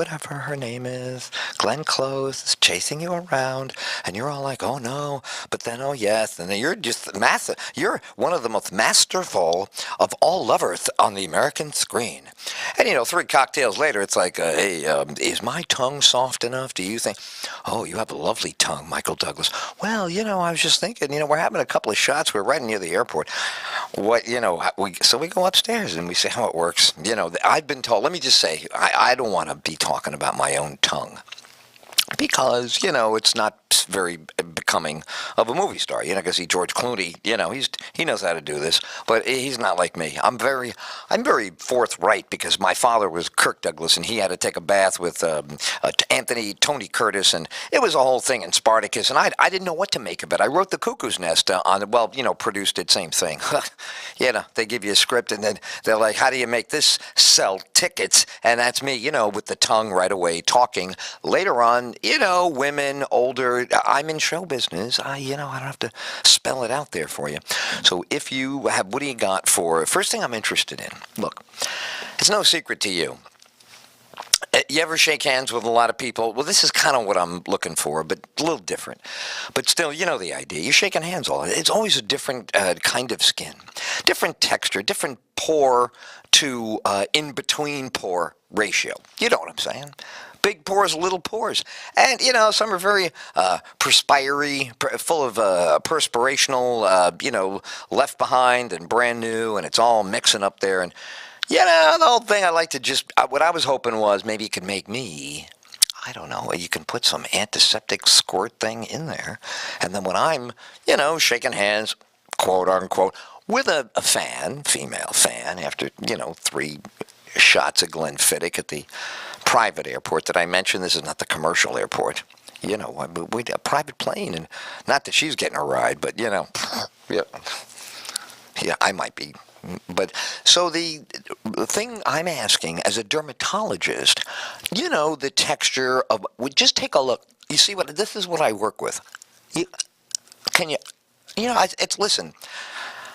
whatever her name is, Glenn Close, is chasing you around, and you're all like, oh no, but then oh yes, and then you're just massive. You're one of the most masterful of all lovers on the American screen. And 3 cocktails later, it's like, hey, is my tongue soft enough? Do you think? Oh, you have a lovely tongue, Michael Douglas. Well, I was just thinking, we're having a couple of shots. We're right near the airport. So we go upstairs and we see how it works. I've been told, let me just say, I don't want to be talking about my own tongue. Because, it's not very becoming of a movie star. Because George Clooney, he knows how to do this, but he's not like me. I'm very forthright because my father was Kirk Douglas, and he had to take a bath with Tony Curtis, and it was a whole thing in Spartacus, and I didn't know what to make of it. I wrote The Cuckoo's Nest produced it, same thing. They give you a script, and then they're like, how do you make this sell tickets? And that's me, with the tongue right away talking. Later on, women, older, I'm in show business. I don't have to spell it out there for you. So if you have, what do you got for, first thing I'm interested in, look, it's no secret to you. You ever shake hands with a lot of people? Well, this is kind of what I'm looking for, but a little different. But still, the idea. You're shaking hands all. It's always a different kind of skin, different texture, different pore to in-between pore ratio. You know what I'm saying? Big pores, little pores. And, some are very perspiry, full of perspirational, left behind and brand new, and it's all mixing up there. And, the whole thing I like to just, what I was hoping was maybe you could make me, I don't know, you can put some antiseptic squirt thing in there. And then when I'm, shaking hands, quote unquote, with a fan, female fan, after, 3 shots of Glenfiddich at the private airport that I mentioned. This is not the commercial airport. We a private plane, and not that she's getting a ride, but yeah, I might be. But so the thing I'm asking as a dermatologist, the texture of. Just take a look. You see what this is what I work with. It's listen.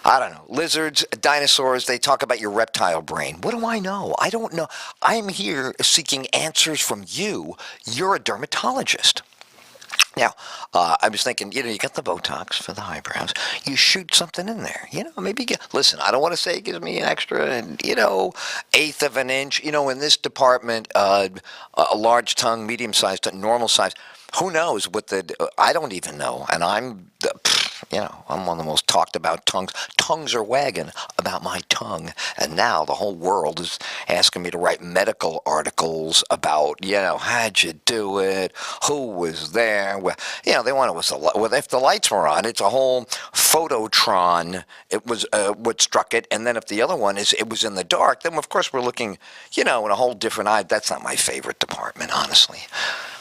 I don't know. Lizards, dinosaurs, they talk about your reptile brain. What do I know? I don't know. I'm here seeking answers from you. You're a dermatologist. Now, I was thinking, you got the Botox for the eyebrows. You shoot something in there. Maybe listen, I don't want to say it gives me an extra, eighth of an inch. In this department, a large tongue, medium-sized, normal size. Who knows what I don't even know. And I'm one of the most talked about tongues. Tongues are wagging about my tongue. And now the whole world is asking me to write medical articles about, how'd you do it? Who was there? Well, they want to, if the lights were on, it's a whole phototron. It was what struck it. And then if the other one it was in the dark, then of course we're looking, in a whole different eye. That's not my favorite department, honestly.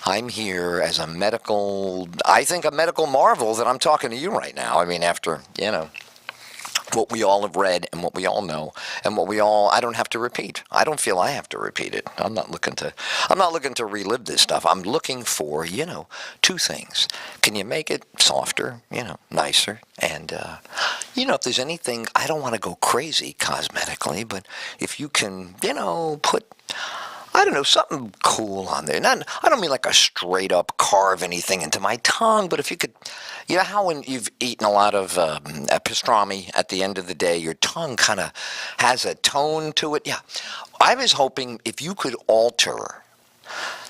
I'm here as a medical marvel that I'm talking to you right now. I mean, after, what we all have read and what we all know and I don't have to repeat. I don't feel I have to repeat it. I'm not looking to relive this stuff. I'm looking for, 2 things. Can you make it softer, nicer? And, if there's anything, I don't want to go crazy cosmetically, but if you can, put, I don't know, something cool on there. I don't mean like a straight up carve anything into my tongue, but if you could, how when you've eaten a lot of pastrami at the end of the day, your tongue kind of has a tone to it. Yeah. I was hoping if you could alter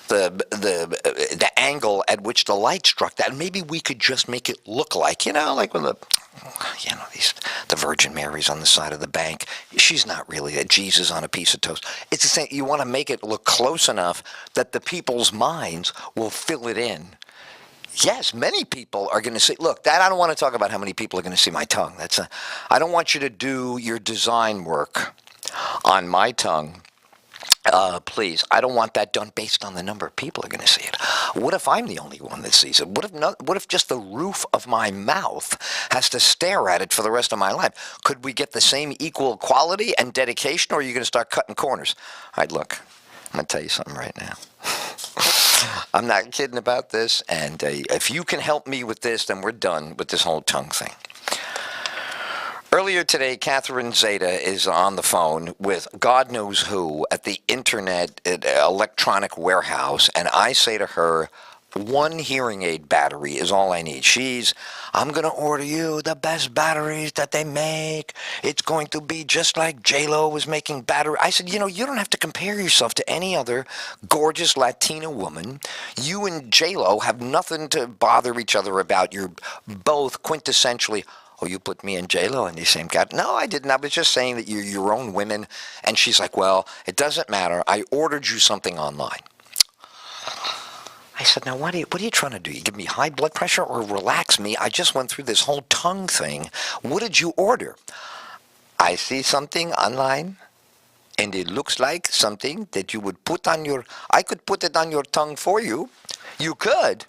the angle at which the light struck that, maybe we could just make it look like, like with the Virgin Mary's on the side of the bank. She's not really a Jesus on a piece of toast. It's the same. You want to make it look close enough that the people's minds will fill it in. Yes, many people are going to see. Look, I don't want to talk about how many people are going to see my tongue. I don't want you to do your design work on my tongue. Please, I don't want that done based on the number of people are going to see it. What if I'm the only one that sees it? What if just the roof of my mouth has to stare at it for the rest of my life? Could we get the same equal quality and dedication, or are you going to start cutting corners? All right, look, I'm going to tell you something right now. I'm not kidding about this, and if you can help me with this, then we're done with this whole tongue thing. Earlier today, Catherine Zeta is on the phone with God knows who at the internet electronic warehouse, and I say to her, one hearing aid battery is all I need. I'm going to order you the best batteries that they make. It's going to be just like J-Lo was making battery. I said, you don't have to compare yourself to any other gorgeous Latina woman. You and J-Lo have nothing to bother each other about. You're both quintessentially, oh, you put me and J-Lo in the same category. No, I didn't. I was just saying that you're your own women. And she's like, well, it doesn't matter. I ordered you something online. I said, now, what are you trying to do? You give me high blood pressure or relax me? I just went through this whole tongue thing. What did you order? I see something online, and it looks like something that you would put on I could put it on your tongue for you. You could?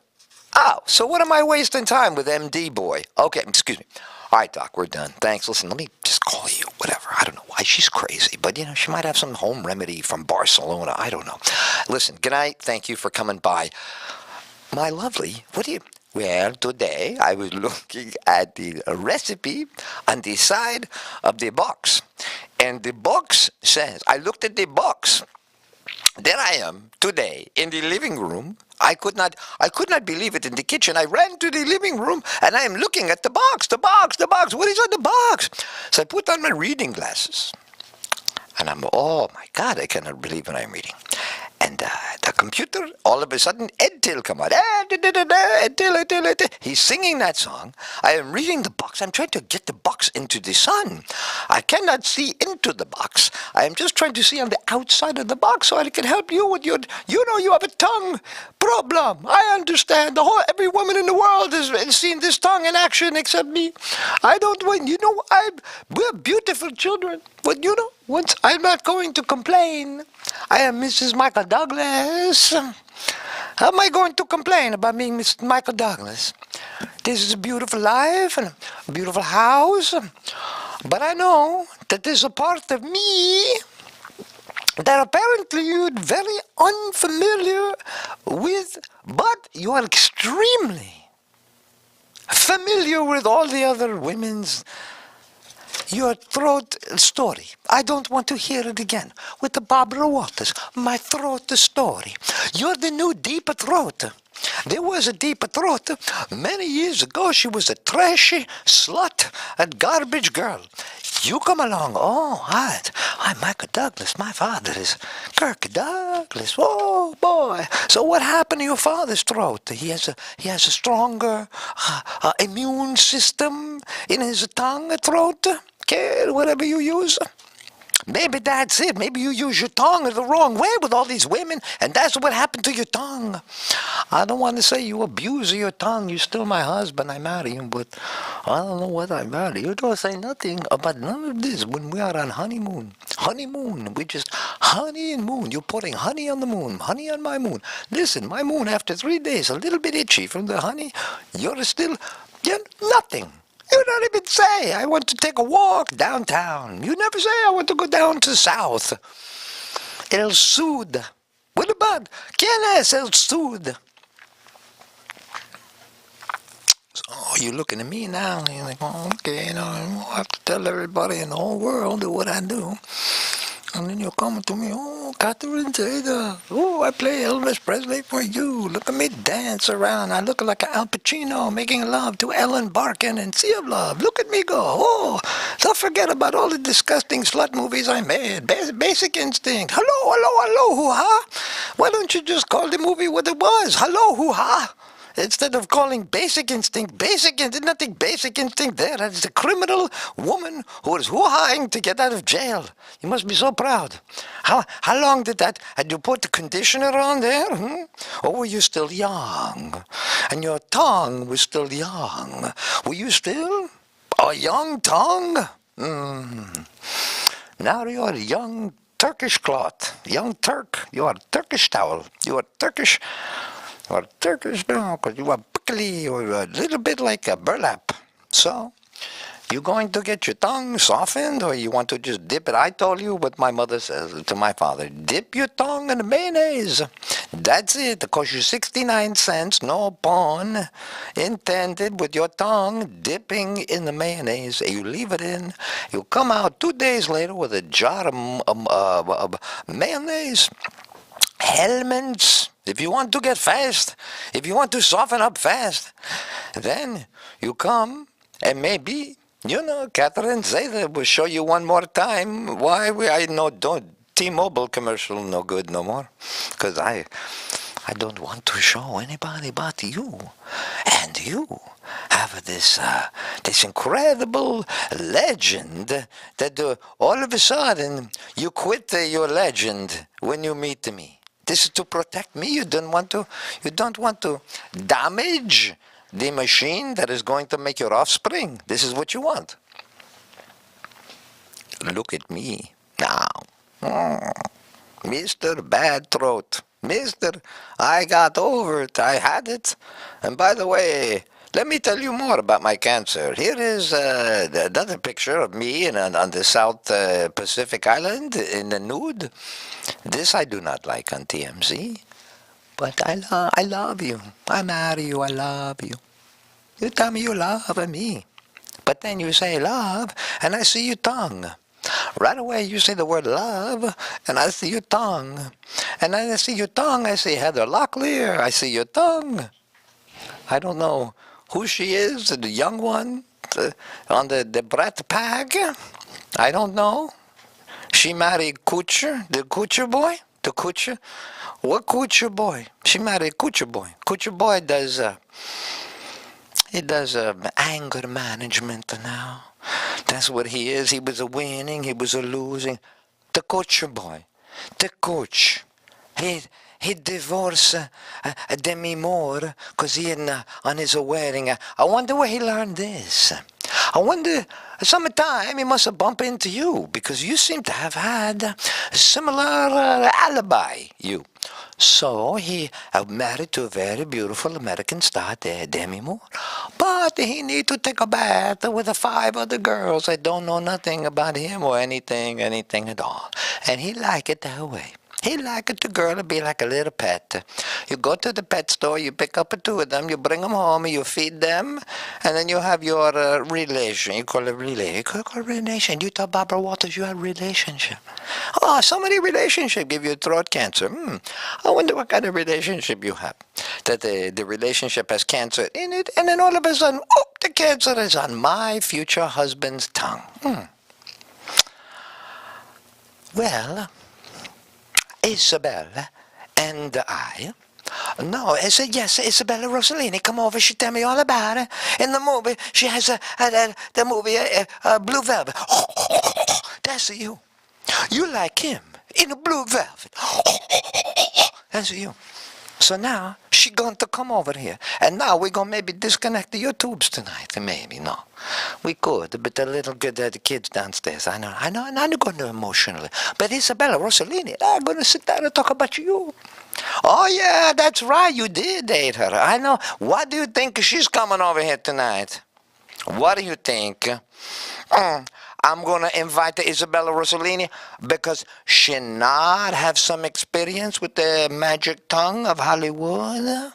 Oh, so what am I wasting time with MD boy? Okay, excuse me. All right, Doc, we're done. Thanks. Listen, let me just call you. Whatever. I don't know why she's crazy, but, she might have some home remedy from Barcelona. I don't know. Listen, good night. Thank you for coming by. My lovely, well, today I was looking at the recipe on the side of the box, and the box says, I looked at the box. There I am today in the living room. I could not believe it in the kitchen. I ran to the living room and I am looking at the box. What is on the box? So I put on my reading glasses. And oh my God, I cannot believe what I'm reading. And the computer, all of a sudden, Tyll come out. Tyll. He's singing that song. I am reading the box. I'm trying to get the box into the sun. I cannot see into the box. I am just trying to see on the outside of the box so I can help you with your, you have a tongue problem. I understand. Every woman in the world has seen this tongue in action except me. I don't want, we're beautiful children. But once I'm not going to complain. I am Mrs. Michael Douglas. How am I going to complain about being Mr. Michael Douglas? This is a beautiful life and a beautiful house. But I know that there's a part of me that apparently you're very unfamiliar with, but you are extremely familiar with all the other women's your throat story. I don't want to hear it again. With the Barbara Walters, my throat story. You're the new Deep Throat. There was a Deep Throat many years ago. She was a trashy slut and garbage girl. You come along. Oh, hi. I'm Michael Douglas. My father is Kirk Douglas. Oh, boy. So what happened to your father's throat? He has a stronger immune system in his tongue throat. Okay, whatever you use. Maybe that's it. Maybe you use your tongue the wrong way with all these women, and that's what happened to your tongue. I don't want to say you abuse your tongue. You're still my husband. I marry him, but I don't know what I marry. You don't say nothing about none of this when we are on honeymoon. Honeymoon. We just honey and moon. You're putting honey on the moon, honey on my moon. Listen, my moon after 3 days, a little bit itchy from the honey. You're nothing. You don't even say, I want to take a walk downtown. You never say, I want to go down to south. El Sud. What about, ¿quién es el Sud? So you're looking at me now, and you're like, oh, okay, I have to tell everybody in the whole world what I do. And then you're coming to me, oh, Catherine Zeta. Oh, I play Elvis Presley for you. Look at me dance around. I look like Al Pacino making love to Ellen Barkin in Sea of Love. Look at me go. Oh, don't forget about all the disgusting slut movies I made. Basic Instinct. Hello, hoo-ha. Why don't you just call the movie what it was? Hello, hoo-ha. Instead of calling Basic Instinct, there's nothing Basic Instinct there. That is a criminal woman who is hoo-haing to get out of jail. You must be so proud. How long had you put the conditioner on there? Or were you still young? And your tongue was still young. Were you still a young tongue? Now you're a young Turkish cloth. Young Turk. You are a Turkish towel. You are Turkish. Or Turkish now, because you are prickly or a little bit like a burlap. So, You going to get your tongue softened, or you want to just dip it? I told you what my mother says to my father. Dip your tongue in the mayonnaise. That's it. It costs you 69 cents. No pun intended with your tongue dipping in the mayonnaise. You leave it in. You come out 2 days later with a jar of mayonnaise. Hellman's. If you want to get fast, if you want to soften up fast, then you come and maybe, Catherine Zeta will show you one more time why I know don't T-Mobile commercial no good no more. Because I don't want to show anybody but you. And you have this incredible legend that all of a sudden you quit your legend when you meet me. This is to protect me. You don't want to damage the machine that is going to make your offspring. This is what you want. Look at me now. Mr. Bad Throat. Mr. I got over it. I had it. And by the way, let me tell you more about my cancer. Here is another picture of me on the South Pacific Island in the nude. This I do not like on TMZ. But I love you. I marry you. I love you. You tell me you love me. But then you say love, and I see your tongue. Right away you say the word love, and I see your tongue. And then I see your tongue, I see Heather Locklear, I see your tongue. I don't know who she is, the young one on the Brat Pag. I don't know. She married Kutcher, the Kutcher boy? The Kutcher? What Kutcher boy? She married Kutcher boy. Kutcher boy does... He does anger management now. That's what he is. He was a winning, he was a losing. The coach boy. The coach. He divorced Demi Moore because he on his wedding. I wonder where he learned this. I wonder, sometime he must have bumped into you because you seem to have had a similar alibi, you. So he married to a very beautiful American star, Demi Moore. But he need to take a bath with the 5 other girls that don't know nothing about him or anything at all. And he like it that way. He like it the girl to be like a little pet. You go to the pet store, you pick up 2 of them, you bring them home, you feed them, and then you have your relation. You call it relation. You call it relation. You tell Barbara Walters you have relationship. Oh, so many relationships give you throat cancer. I wonder what kind of relationship you have. That the relationship has cancer in it, and then all of a sudden, the cancer is on my future husband's tongue. Well... Isabella and I. No, I said, yes, Isabella Rossellini, come over, she tell me all about it. In the movie, she has the movie Blue Velvet. That's you. You like him in a blue velvet. That's you. So now, she going to come over here. And now we're going to maybe disconnect your tubes tonight. Maybe, no. We could, but the little good the kids downstairs. I know, and I'm going to emotionally. But Isabella Rossellini, I'm going to sit down and talk about you. Oh, yeah, that's right. You did date her. I know. What do you think she's coming over here tonight? What do you think? I'm going to invite the Isabella Rossellini because she not have some experience with the magic tongue of Hollywood.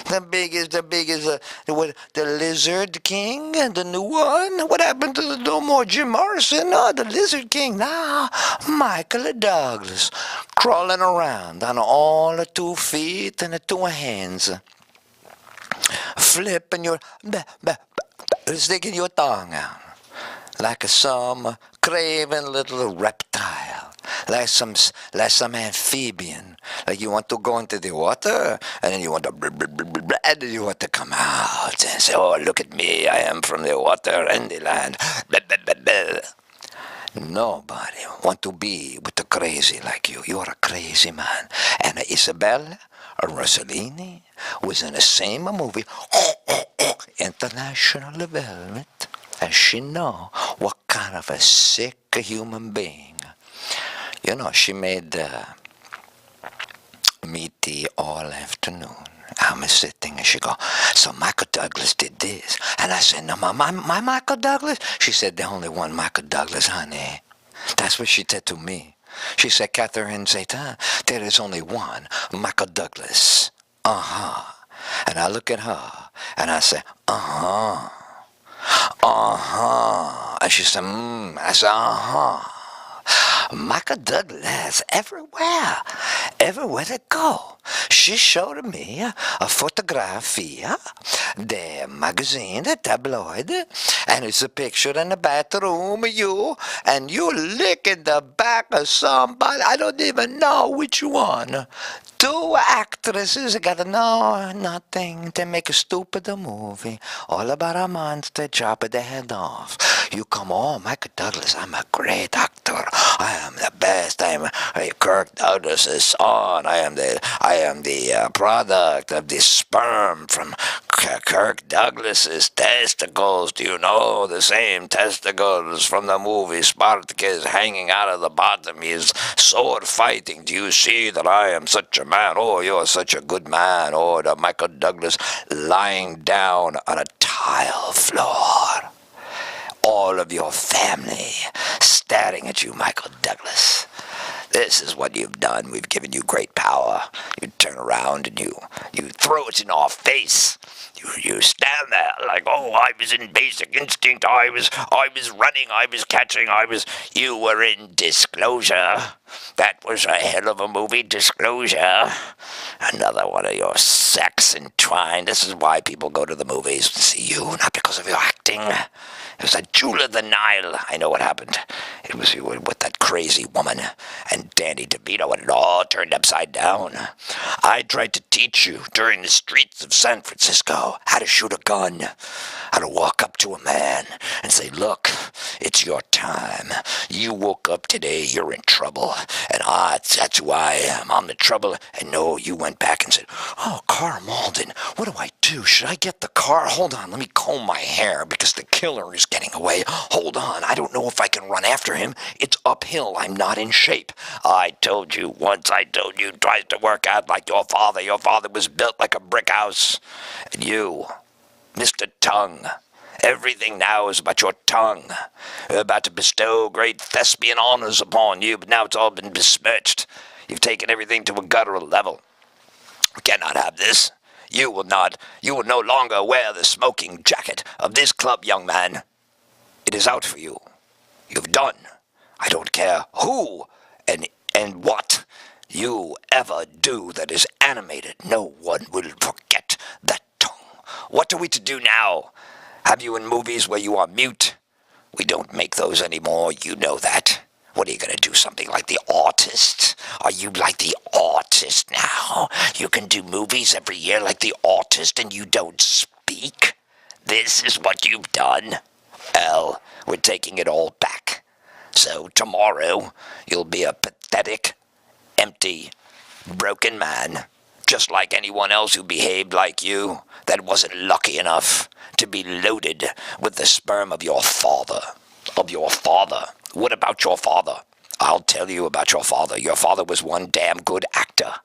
The biggest, the Lizard King, the new one. What happened to the no more Jim Morrison? No, the Lizard King. Now, Michael Douglas crawling around on all the 2 feet and the 2 hands. Flipping your, sticking your tongue out. Like some craven little reptile, like some amphibian. Like you want to go into the water, and then you want to, and then you want to come out and say, "Oh, look at me! I am from the water and the land." Nobody want to be with the crazy like you. You're a crazy man. And Isabella Rossellini was in the same movie, International Development. And she know what kind of a sick human being. You know, she made meet thee all afternoon. I'm sitting and she go, so Michael Douglas did this. And I said, no, my Michael Douglas? She said, the only one Michael Douglas, honey. That's what she said to me. She said, Catherine Zeta, there is only one Michael Douglas. Uh-huh. And I look at her and I say, uh-huh. Uh-huh. And she said, I said, uh-huh. Michael Douglas, everywhere they go. She showed me a photography, the magazine, the tabloid, and it's a picture in the bathroom of you, and you licking the back of somebody. I don't even know which one. Two actresses gotta know nothing. They make a stupid movie. All about a monster chopping their head off. You come on, Michael Douglas, I'm a great actor. I am the best. I am Kirk Douglas's son. I am the product of the sperm from Kirk Douglas's testicles. Do you know the same testicles from the movie Spartacus hanging out of the bottom? He is sword fighting. Do you see that I am such a man? Oh, you're such a good man. Oh, the Michael Douglas lying down on a tile floor. All of your family staring at you, Michael Douglas. This is what you've done. We've given you great power. You turn around and you throw it in our face. You stand there like, oh, I was in Basic Instinct. I was running. I was catching. You were in Disclosure. That was a hell of a movie, Disclosure. Another one of your sex entwined. This is why people go to the movies to see you, not because of your acting. It was a Jewel of the Nile. I know what happened. It was you with that crazy woman and Danny DeVito, and it all turned upside down. I tried to teach you during the streets of San Francisco how to shoot a gun, how to walk up to a man and say, look, it's your time. You woke up today, you're in trouble, and that's who I am. I'm the trouble. And no, you went back and said, oh, Carl Malden, what do I do? Should I get the car? Hold on, let me comb my hair because the killer is getting away. Hold on, I don't know if I can run after him. It's uphill. I'm not in shape. I told you once. I told you tries to work out like your father. Your father was built like a brick house. And you, Mr. Tongue, everything now is about your tongue. We're about to bestow great thespian honors upon you, but now it's all been besmirched. You've taken everything to a guttural level. We cannot have this. You will no longer wear the smoking jacket of this club, young man. It is out for you. You've done. I don't care who and what you ever do that is animated. No one will forget that tongue. What are we to do now? Have you in movies where you are mute? We don't make those anymore. You know that. What are you going to do, something like The Artist? Are you like The Artist now? You can do movies every year like The Artist and you don't speak? This is what you've done? Well, we're taking it all back. So tomorrow, you'll be a pathetic, empty, broken man, just like anyone else who behaved like you, that wasn't lucky enough to be loaded with the sperm of your father. What about your father? I'll tell you about your father. Your father was one damn good actor.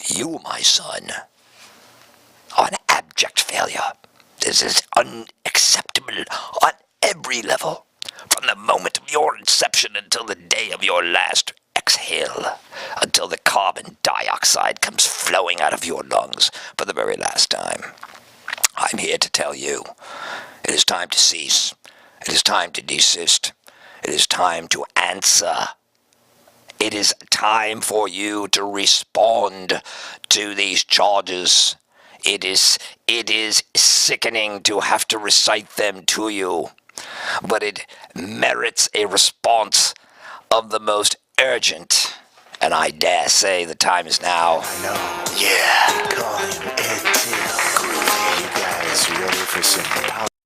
You, my son, are an abject failure. This is unacceptable on every level. From the moment of your inception until the day of your last exhale, until the carbon dioxide comes flowing out of your lungs for the very last time. I'm here to tell you, it is time to cease. It is time to desist. It is time to answer. It is time for you to respond to these charges. It is sickening to have to recite them to you, but it merits a response of the most urgent. And I dare say the time is now. I know. Yeah. They call him Ed Tyll. You guys ready for some